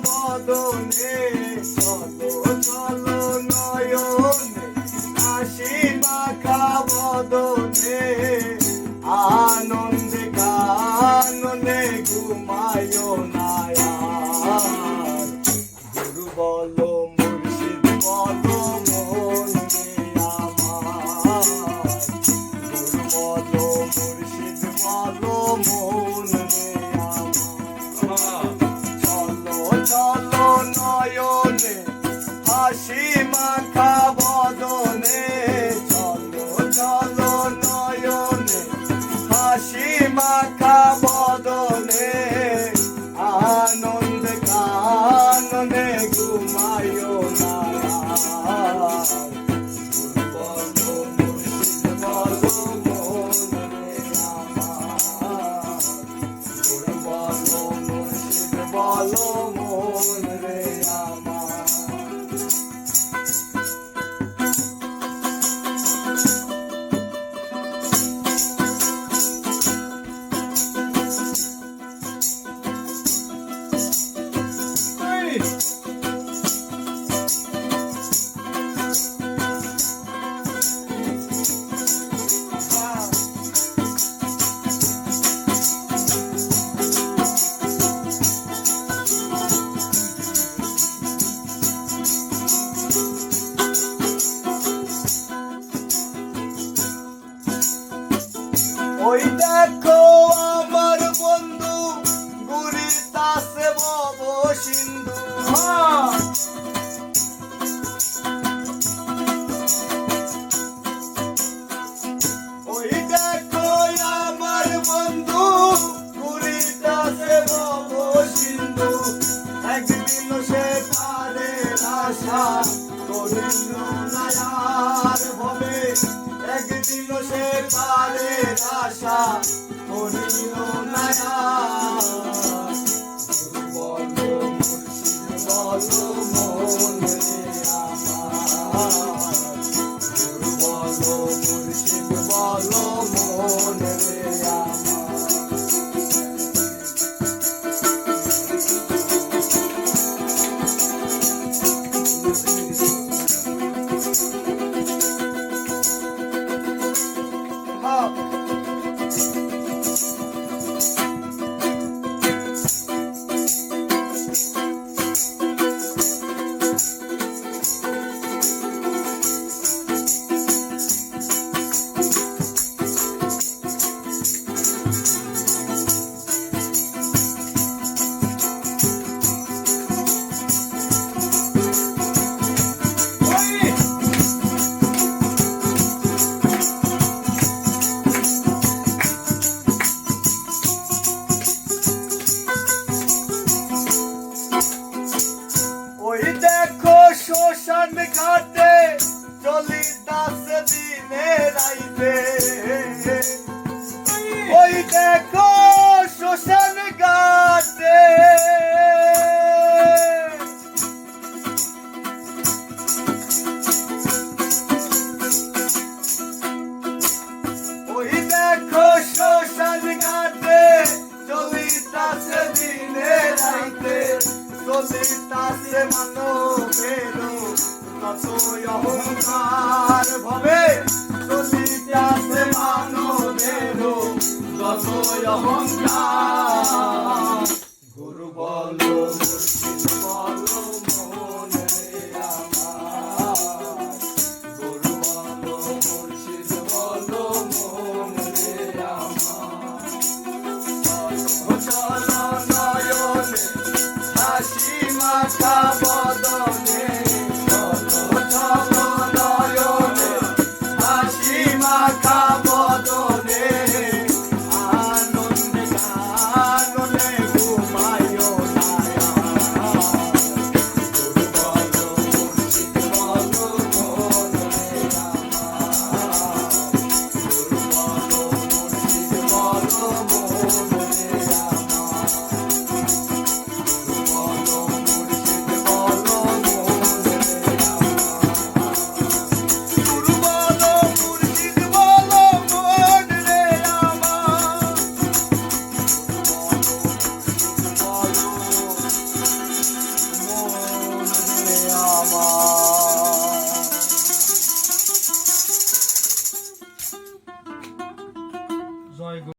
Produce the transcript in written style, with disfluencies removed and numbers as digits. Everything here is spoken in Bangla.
বদনে চলো চলো নয়নে হাসি মাখা বদনে আনন্দে কাননে ঘুমায়ো না আর গুরু বলো মুর্শিদ বলো মন রে আমার গুরু বলো মুর্শিদ বলো মন রে আমার চলো নয়নে হাসি মাখা বদনে চলো চলো নয়নে হাসি মাখা বদনে আনন্দ কাননে ঘুমায়ো না বলো মুর্শিদ বলো মন রে আমার বলো মুর্শিদ বলো মন রে আমার ওই দেখো আমার বন্ধু ঘুরিতাছে ভব সিন্ধু ওই দেখো আমার বন্ধু ঘুরিতাছে ভব সিন্ধু একদিন সে পারে আশা করিল না আর ভবে একদিন সে পারে আশা করিল না বলো মুর্শিদ বলো মন রে আমার বলো মুর্শিদ বলো মন রে আমার শ্মশান ঘাটে চলিতাছে দিনে রাইতে ওই দেখো শ্মশান ঘাটে ওই দেখো শ্মশান ঘাটে চলিতাছে দিনে রাইতে চলিতাছে মানবের কত অহংকার ভবে চলিতাছে মানবের কত অহংকার